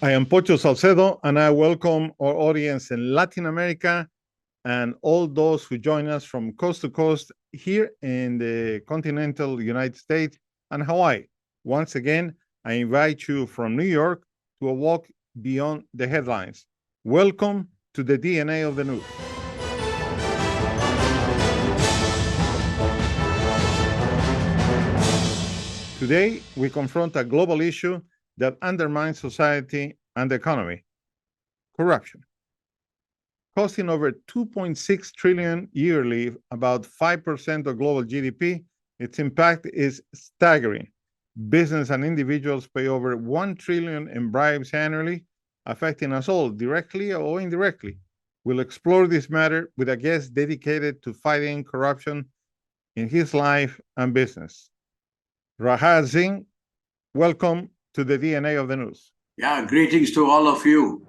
I am Pocho Salcedo, and I welcome our audience in Latin America and all those who join us from coast to coast here in the continental United States and Hawaii. Once again, I invite you from New York to a walk beyond the headlines. Welcome to the DNA of the news. Today, we confront a global issue that undermines society and the economy: corruption. Costing over 2.6 trillion yearly, about 5% of global GDP, its impact is staggering. Business and individuals pay over 1 trillion in bribes annually, affecting us all directly or indirectly. We'll explore this matter with a guest dedicated to fighting corruption in his life and business. Singh, welcome to the DNA of the news. Yeah, greetings to all of you.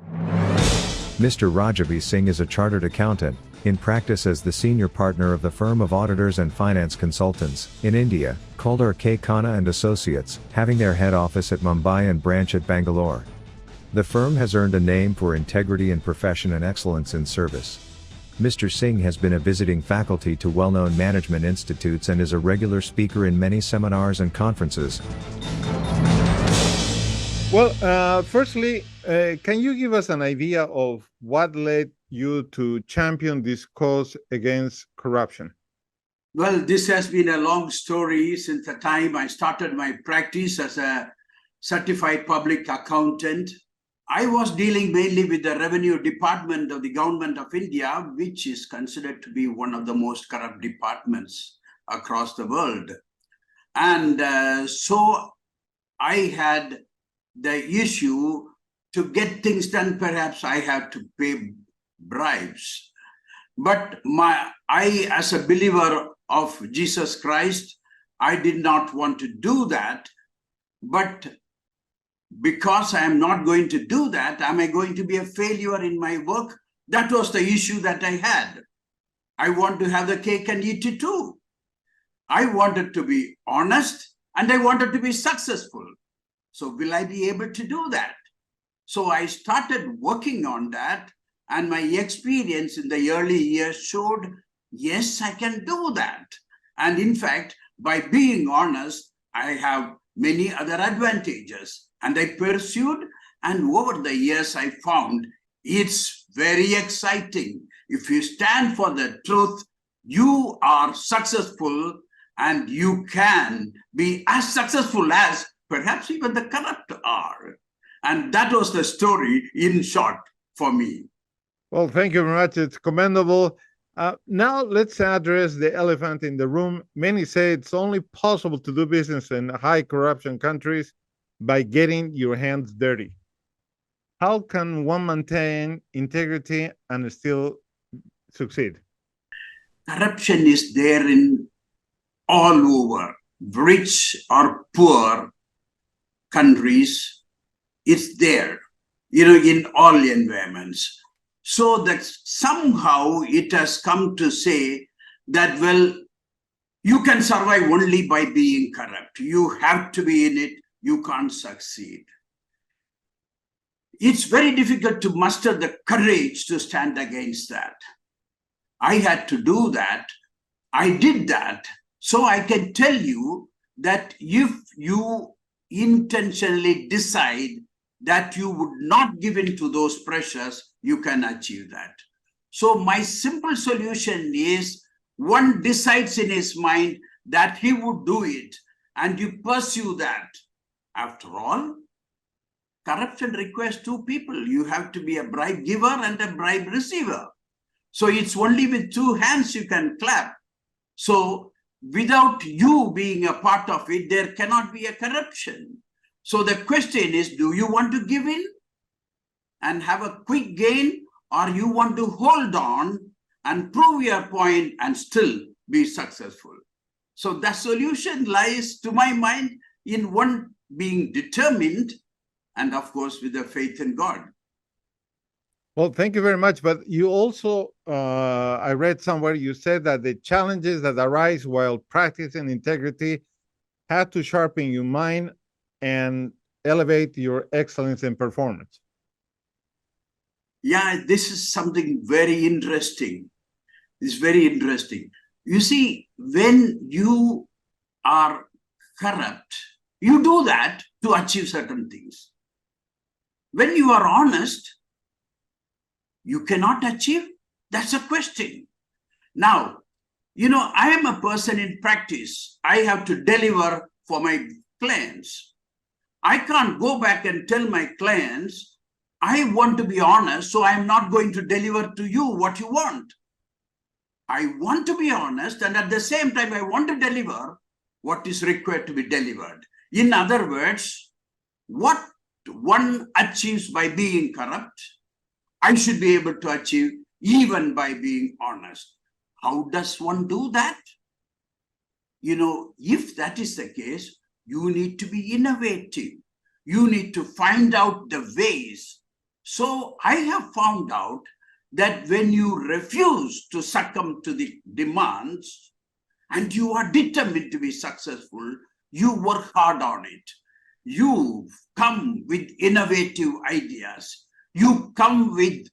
Mr. Rajavi Singh is a chartered accountant, in practice as the senior partner of the firm of auditors and finance consultants in India, called R.K. Khanna and Associates, having their head office at Mumbai and branch at Bangalore. The firm has earned a name for integrity in profession and excellence in service. Mr. Singh has been a visiting faculty to well-known management institutes and is a regular speaker in many seminars and conferences. Well, firstly, can you give us an idea of what led you to champion this cause against corruption? Well, this has been a long story since the time I started my practice as a certified public accountant. I was dealing mainly with the revenue department of the government of India, which is considered to be one of the most corrupt departments across the world. And so I had the issue to get things done. Perhaps I have to pay bribes. But I, as a believer of Jesus Christ, I did not want to do that. But because I am not going to do that, am I going to be a failure in my work? That was the issue that I had. I want to have the cake and eat it too. I wanted to be honest and I wanted to be successful. So will I be able to do that? So I started working on that, and my experience in the early years showed, yes, I can do that. And in fact, by being honest, I have many other advantages. And I pursued, and over the years, I found it's very exciting. If you stand for the truth, you are successful, and you can be as successful as perhaps even the corrupt are. And that was the story in short for me. Well, thank you very much. It's commendable. Now let's address the elephant in the room. Many say it's only possible to do business in high corruption countries by getting your hands dirty. How can one maintain integrity and still succeed? Corruption is there in all over, rich or poor countries. It's there, in all environments. So that somehow it has come to say that, well, you can survive only by being corrupt. You have to be in it. You can't succeed. It's very difficult to muster the courage to stand against that. I had to do that. I did that. So I can tell you that if you intentionally decide that you would not give in to those pressures, you can achieve that. So my simple solution is, one decides in his mind that he would do it, and you pursue that. After all, corruption requires two people. You have to be a bribe giver and a bribe receiver. So it's only with two hands you can clap. So without you being a part of it, there cannot be a corruption. So the question is, do you want to give in and have a quick gain, or you want to hold on and prove your point and still be successful? So the solution lies, to my mind, in one being determined and, of course, with the faith in God. Well, thank you very much. But you also, I read somewhere, you said that the challenges that arise while practicing integrity had to sharpen your mind and elevate your excellence in performance. Yeah, this is something very interesting. It's very interesting. You see, when you are corrupt, you do that to achieve certain things. When you are honest, you cannot achieve. That's a question. Now, I am a person in practice. I have to deliver for my clients. I can't go back and tell my clients, I want to be honest, so I'm not going to deliver to you what you want. I want to be honest, and at the same time, I want to deliver what is required to be delivered. In other words, what one achieves by being corrupt, I should be able to achieve even by being honest. How does one do that? If that is the case, you need to be innovative. You need to find out the ways. So I have found out that when you refuse to succumb to the demands and you are determined to be successful, you work hard on it. You come with innovative ideas. You come with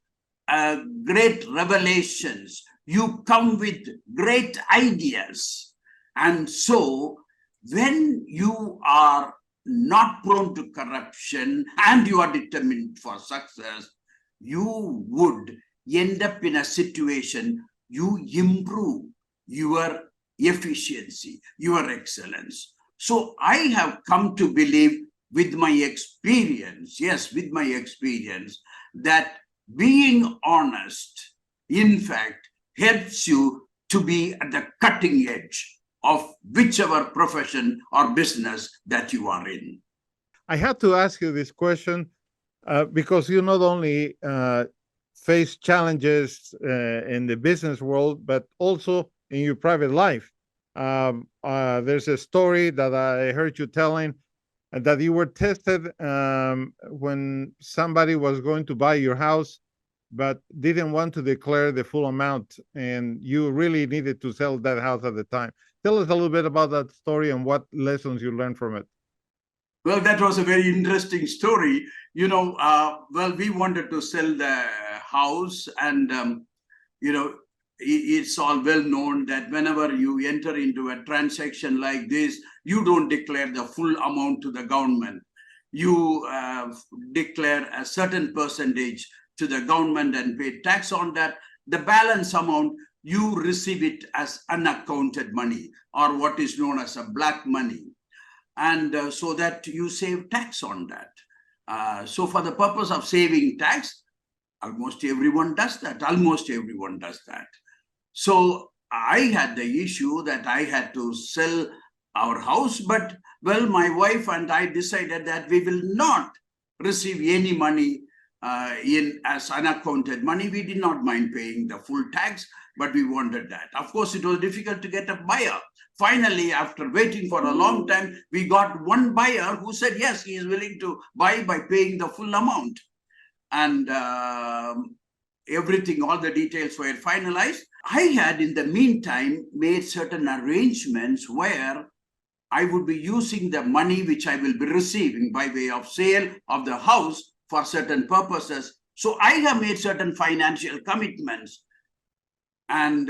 great revelations. You come with great ideas. And so when you are not prone to corruption and you are determined for success, you would end up in a situation, you improve your efficiency, your excellence. So I have come to believe with my experience, that being honest, in fact, helps you to be at the cutting edge of whichever profession or business that you are in. I had to ask you this question because you not only face challenges in the business world, but also in your private life. There's a story that I heard you telling that you were tested when somebody was going to buy your house, but didn't want to declare the full amount, and you really needed to sell that house at the time. Tell us a little bit about that story and what lessons you learned from it. Well, that was a very interesting story. We wanted to sell the house, and it's all well known that whenever you enter into a transaction like this, you don't declare the full amount to the government. You declare a certain percentage to the government and pay tax on that. The balance amount, you receive it as unaccounted money, or what is known as a black money. And so that you save tax on that. So for the purpose of saving tax, almost everyone does that. So I had the issue that I had to sell our house, but my wife and I decided that we will not receive any money as unaccounted money. We did not mind paying the full tax, but we wanted that. Of course, it was difficult to get a buyer. Finally, after waiting for a long time, we got one buyer who said, yes, he is willing to buy by paying the full amount. And everything, all the details were finalized. I had, in the meantime, made certain arrangements where I would be using the money which I will be receiving by way of sale of the house for certain purposes. So I have made certain financial commitments. And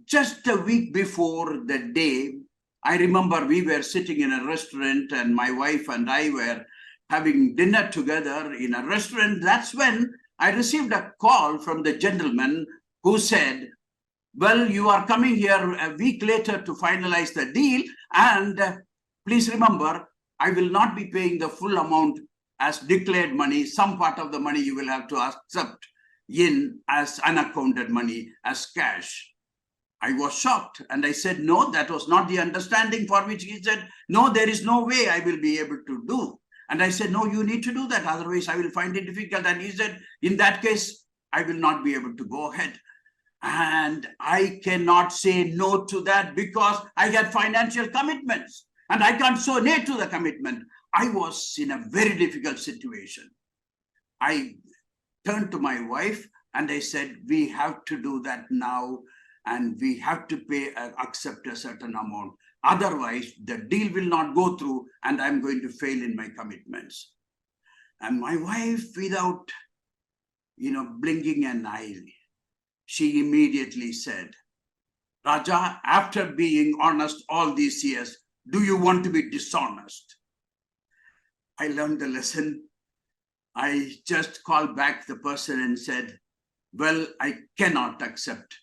just a week before the day, I remember we were sitting in a restaurant and my wife and I were having dinner together in a restaurant. That's when I received a call from the gentleman who said, well, you are coming here a week later to finalize the deal. And please remember, I will not be paying the full amount as declared money. Some part of the money you will have to accept in as unaccounted money, as cash. I was shocked and I said, no, that was not the understanding, for which he said, no, there is no way I will be able to do. And I said, no, you need to do that, otherwise I will find it difficult. And he said, in that case, I will not be able to go ahead. And I cannot say no to that because I had financial commitments and I can't say no to the commitment. I was in a very difficult situation. I turned to my wife and I said, we have to do that now and we have to accept a certain amount. Otherwise, the deal will not go through and I'm going to fail in my commitments. And my wife, without blinking an eye. She immediately said, Raja, after being honest all these years, do you want to be dishonest? I learned the lesson. I just called back the person and said, well, I cannot accept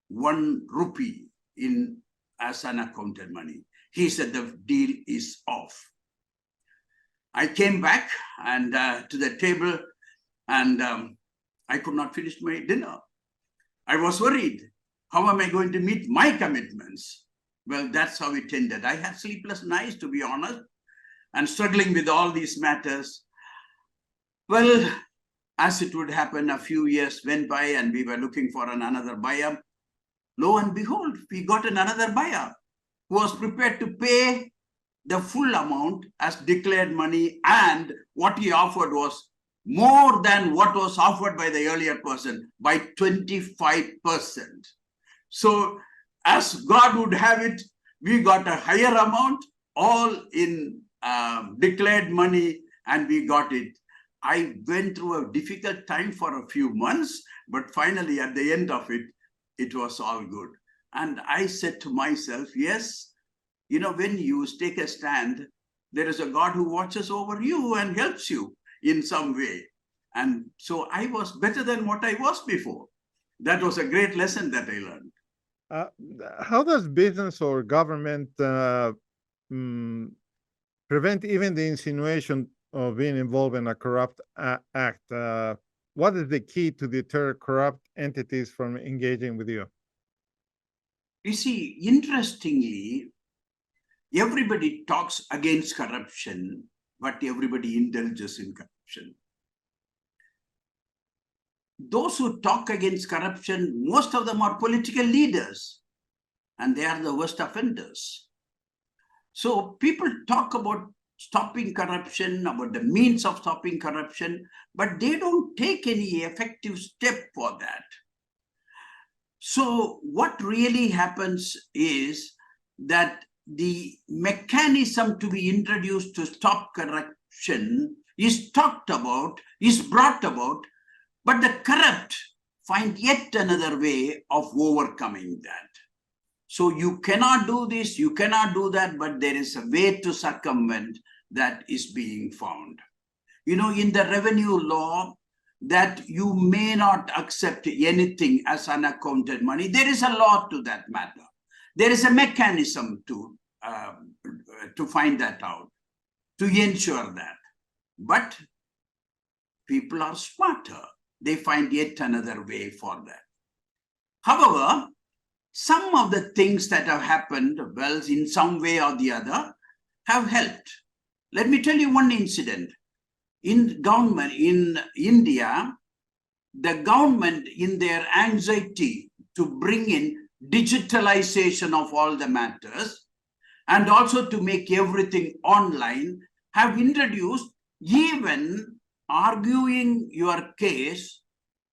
1 rupee as unaccounted money. He said the deal is off. I came back and to the table, and I could not finish my dinner. I was worried. How am I going to meet my commitments? Well, that's how it ended. I had sleepless nights, to be honest, and struggling with all these matters. Well, as it would happen, a few years went by and we were looking for another buyer. Lo and behold, we got another buyer who was prepared to pay the full amount as declared money, and what he offered was more than what was offered by the earlier person by 25%. So as God would have it, we got a higher amount, all in declared money, and we got it. I went through a difficult time for a few months, but finally at the end of it, it was all good. And I said to myself, yes, when you take a stand, there is a God who watches over you and helps you in some way. And so I was better than what I was before. That was a great lesson that I learned. How does business or government prevent even the insinuation of being involved in a corrupt act? What is the key to deter corrupt entities from engaging with you? You see, interestingly, everybody talks against corruption, but everybody indulges in corruption. Those who talk against corruption, most of them are political leaders, and they are the worst offenders. So people talk about stopping corruption, about the means of stopping corruption, but they don't take any effective step for that. So what really happens is that the mechanism to be introduced to stop corruption is talked about, is brought about, but the corrupt find yet another way of overcoming that. So you cannot do this, you cannot do that, but there is a way to circumvent that is being found. In the revenue law, that you may not accept anything as unaccounted money. There is a law to that matter. There is a mechanism to find that out, to ensure that. But people are smarter. They find yet another way for that. However, some of the things that have happened, well, in some way or the other, have helped. Let me tell you one incident. In government in India, the government, in their anxiety to bring in digitalization of all the matters and also to make everything online, have introduced even arguing your case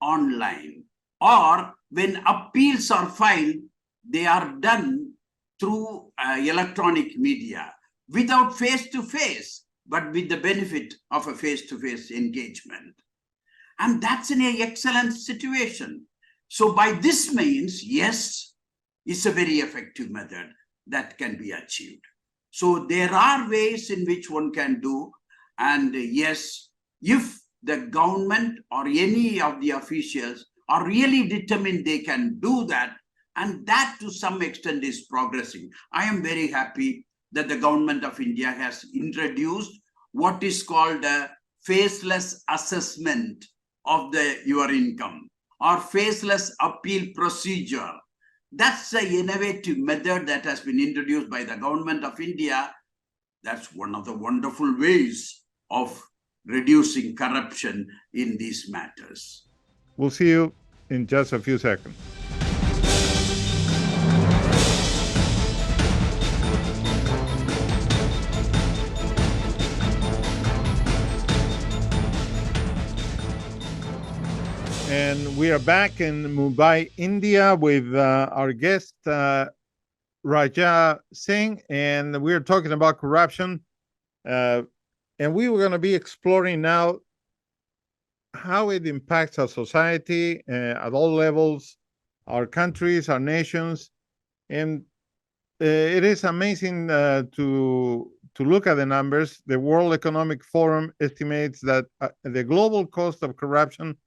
online, or when appeals are filed, they are done through electronic media without face-to-face, but with the benefit of a face-to-face engagement. And that's an excellent situation. So by this means, yes, it's a very effective method that can be achieved. So there are ways in which one can do, and yes, if the government or any of the officials are really determined, they can do that, and that to some extent is progressing. I am very happy that the government of India has introduced what is called a faceless assessment of your income, or faceless appeal procedure. That's an innovative method that has been introduced by the government of India. That's one of the wonderful ways of reducing corruption in these matters. We'll see you in just a few seconds. And we are back in Mumbai, India, with our guest, Raja Singh, and we're talking about corruption. And we were going to be exploring now how it impacts our society at all levels, our countries, our nations, and it is amazing to look at the numbers. The World Economic Forum estimates that the global cost of corruption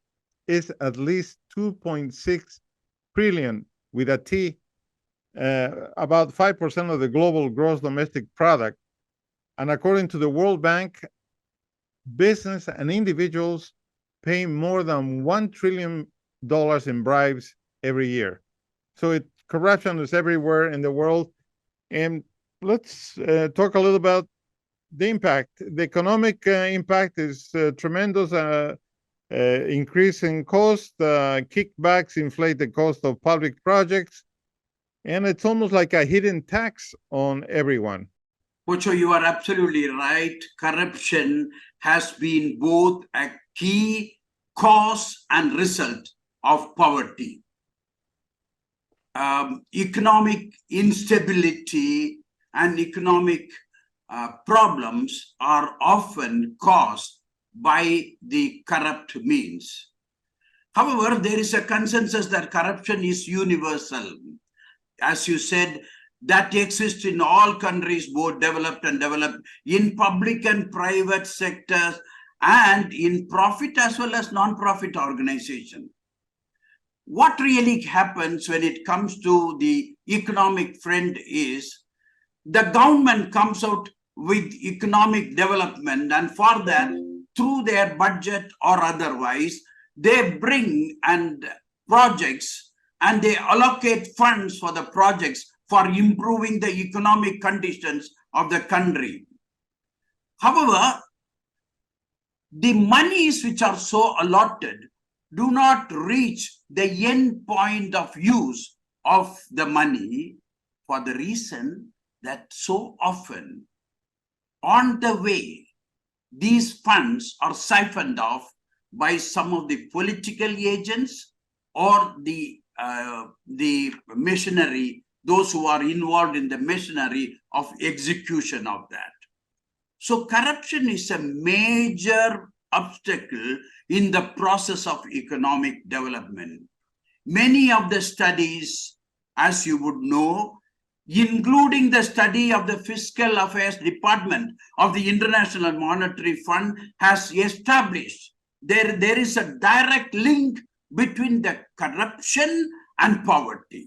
is at least 2.6 trillion with a T, about 5% of the global gross domestic product. And according to the World Bank, business and individuals pay more than $1 trillion in bribes every year. So corruption is everywhere in the world. And let's talk a little about the impact. The economic impact is tremendous. Increase in cost, kickbacks inflate the cost of public projects, and it's almost like a hidden tax on everyone. Pocho, you are absolutely right. Corruption has been both a key cause and result of poverty. Economic instability and economic problems are often caused by the corrupt means. However, there is a consensus that corruption is universal. As you said, that exists in all countries, both developed and developed, in public and private sectors, and in profit as well as non-profit organizations. What really happens when it comes to the economic front is the government comes out with economic development, and for that, through their budget or otherwise, they bring and projects and they allocate funds for the projects for improving the economic conditions of the country. However, the monies which are so allotted do not reach the end point of use of the money for the reason that so often on the way, these funds are siphoned off by some of the political agents or the machinery, those who are involved in the machinery of execution of that. So corruption is a major obstacle in the process of economic development. Many of the studies, as you would know, including the study of the Fiscal Affairs Department of the International Monetary Fund, has established there is a direct link between the corruption and poverty.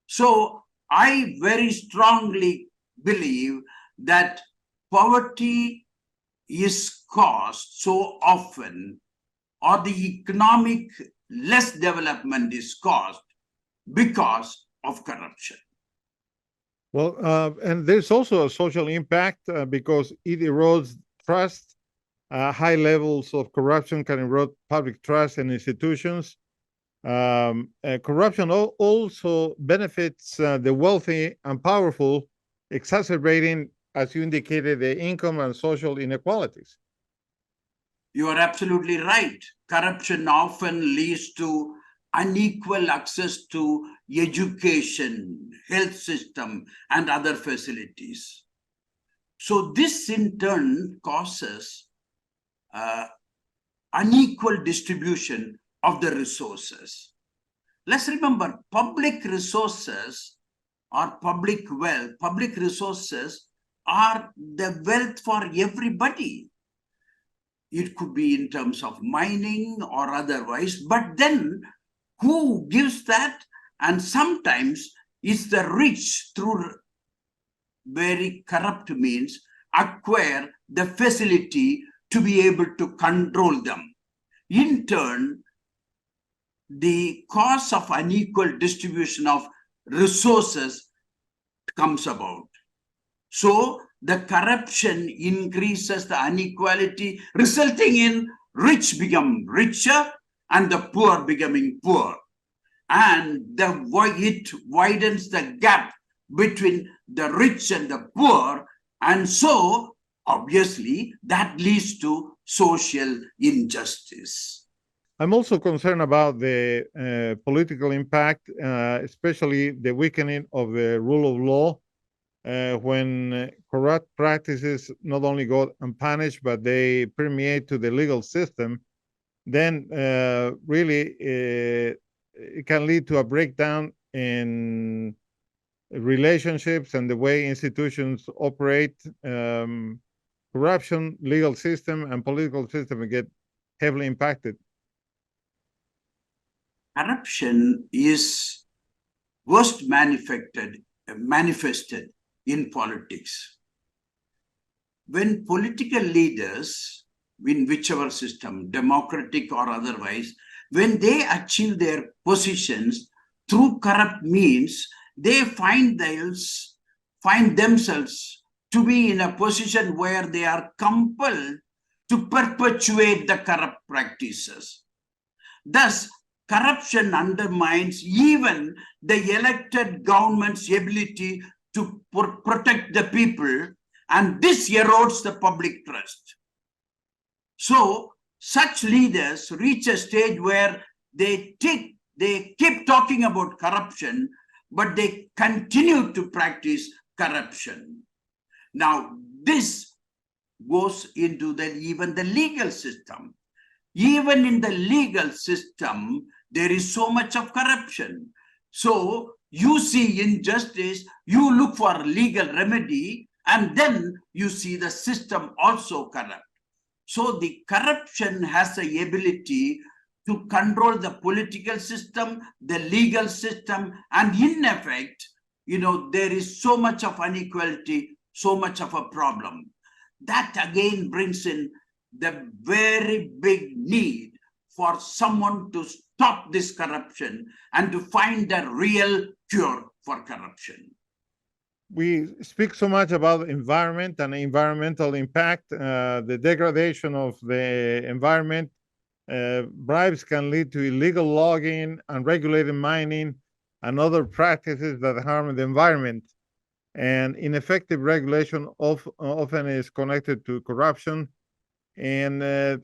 So I very strongly believe that poverty is caused so often, or the economic less development is caused because of corruption. Well, and there's also a social impact because it erodes trust. High levels of corruption can erode public trust in institutions. Corruption also benefits the wealthy and powerful, exacerbating, as you indicated, the income and social inequalities. You are absolutely right. Corruption often leads to unequal access to education, health system, and other facilities. So this in turn causes unequal distribution of the resources. Let's remember, public resources or public wealth, public resources are the wealth for everybody. It could be in terms of mining or otherwise, but then who gives that? And sometimes it's the rich through very corrupt means acquire the facility to be able to control them. In turn, the cause of unequal distribution of resources comes about. So the corruption increases the inequality, resulting in rich become richer and the poor becoming poor. And it widens the gap between the rich and the poor. And so, obviously, that leads to social injustice. I'm also concerned about the political impact, especially the weakening of the rule of law. When corrupt practices not only go unpunished, but they permeate to the legal system. then really it can lead to a breakdown in relationships and the way institutions operate. Corruption, legal system, and political system get heavily impacted. Corruption is worst manifested in politics. When political leaders, in whichever system, democratic or otherwise, when they achieve their positions through corrupt means, they find themselves to be in a position where they are compelled to perpetuate the corrupt practices. Thus, corruption undermines even the elected government's ability to protect the people, and this erodes the public trust. So, such leaders reach a stage where they keep talking about corruption, but they continue to practice corruption. Now, this goes into even the legal system. Even in the legal system, there is so much of corruption. So you see injustice, you look for legal remedy, and then you see the system also corrupt. So the corruption has the ability to control the political system, the legal system, and in effect, there is so much of inequality, so much of a problem. That again brings in the very big need for someone to stop this corruption and to find a real cure for corruption. We speak so much about environment and environmental impact, the degradation of the environment. Bribes can lead to illegal logging, unregulated mining, and other practices that harm the environment. And ineffective regulation often is connected to corruption and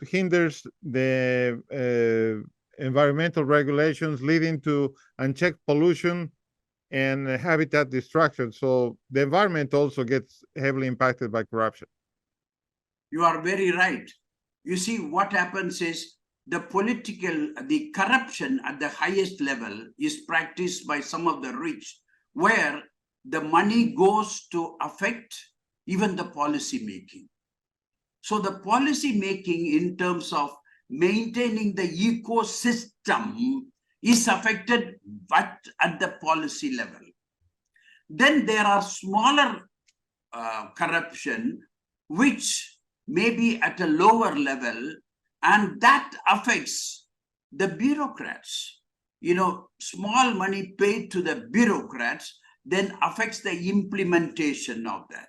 hinders the environmental regulations, leading to unchecked pollution and habitat destruction. So the environment also gets heavily impacted by corruption. You are very right. You see, what happens is the corruption at the highest level is practiced by some of the rich, where the money goes to affect even the policy making. So the policy making in terms of maintaining the ecosystem is affected but at the policy level. Then there are smaller corruption which may be at a lower level, and that affects the bureaucrats. Small money paid to the bureaucrats then affects the implementation of that.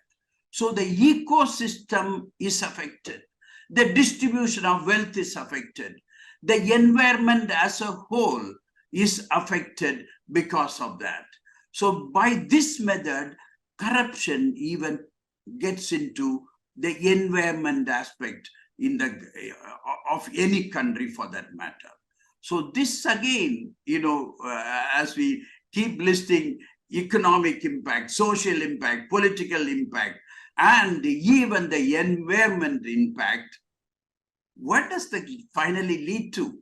So the ecosystem is affected. The distribution of wealth is affected. The environment as a whole is affected because of that. So by this method, corruption even gets into the environment aspect of any country for that matter. So this again, as we keep listing economic impact, social impact, political impact, and even the environment impact, what does that finally lead to?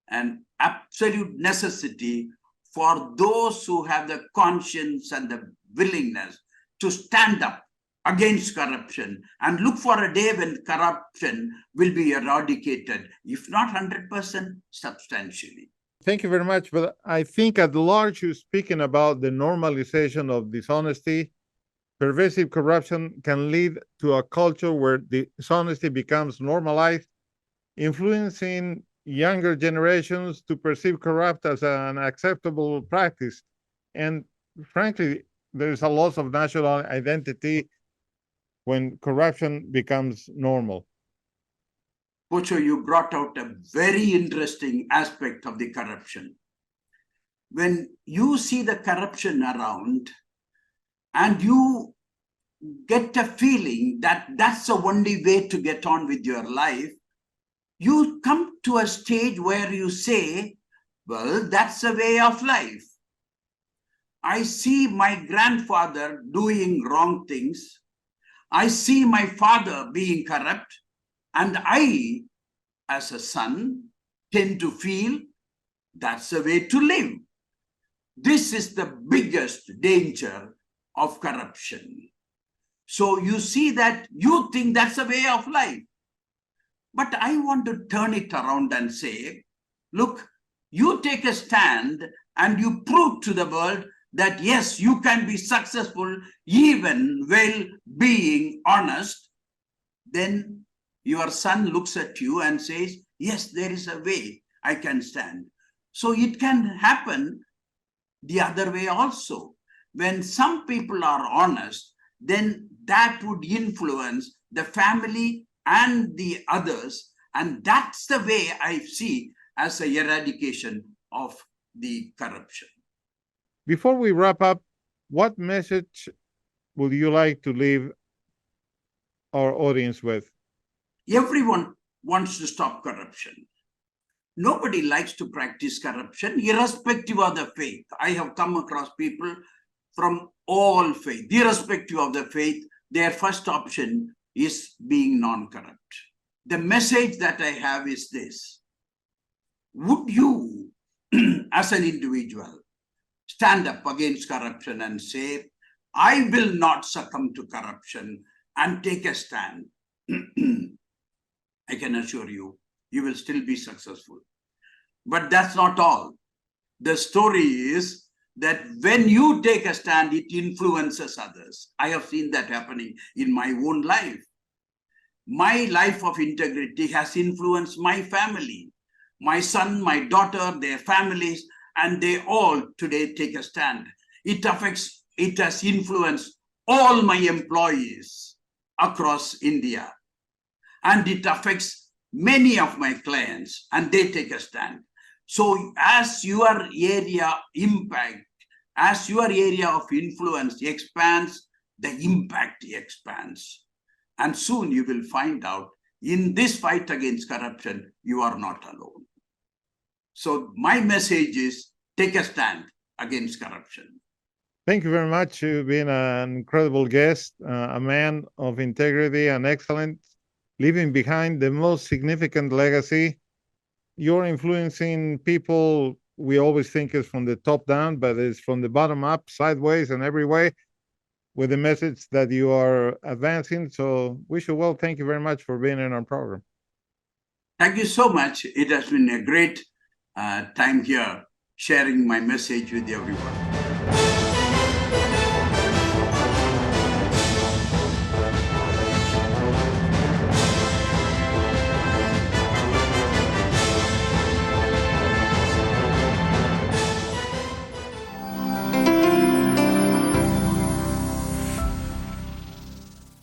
An absolute necessity for those who have the conscience and the willingness to stand up against corruption and look for a day when corruption will be eradicated, if not 100%, substantially. Thank you very much. But I think at large, you're speaking about the normalization of dishonesty. Pervasive corruption can lead to a culture where dishonesty becomes normalized, influencing younger generations to perceive corrupt as an acceptable practice. And frankly, there's a loss of national identity when corruption becomes normal. Pocho, you brought out a very interesting aspect of the corruption. When you see the corruption around and you get a feeling that that's the only way to get on with your life, you come to a stage where you say, well, that's the way of life. I see my grandfather doing wrong things. I see my father being corrupt, and I as a son, tend to feel that's the way to live. This is the biggest danger of corruption. So you see that you think that's a way of life. But I want to turn it around and say, look, you take a stand and you prove to the world that yes, you can be successful even while being honest. Then your son looks at you and says, yes, there is a way I can stand. So it can happen the other way also. When some people are honest, then that would influence the family and the others. And that's the way I see as a eradication of the corruption. Before we wrap up, what message would you like to leave our audience with? Everyone wants to stop corruption. Nobody likes to practice corruption, irrespective of the faith. I have come across people from all faith, irrespective of the faith. Their first option is being non-corrupt. The message that I have is this: would you, as an individual, stand up against corruption and say, I will not succumb to corruption, and take a stand? I can assure you, you will still be successful. But that's not all. The story is that when you take a stand, it influences others. I have seen that happening in my own life. My life of integrity has influenced my family, my son, my daughter, their families, and they all today take a stand. It has influenced all my employees across India. And it affects many of my clients, and they take a stand. So as your area impact, as your area of influence expands, the impact expands. And soon you will find out, in this fight against corruption, you are not alone. So my message is, take a stand against corruption. Thank you very much. You've been an incredible guest, a man of integrity and excellence, leaving behind the most significant legacy. You're influencing people we always think is from the top down, but it's from the bottom up, sideways, and every way, with the message that you are advancing. So wish you well. Thank you very much for being in our program. Thank you so much. It has been a great time here, sharing my message with everyone.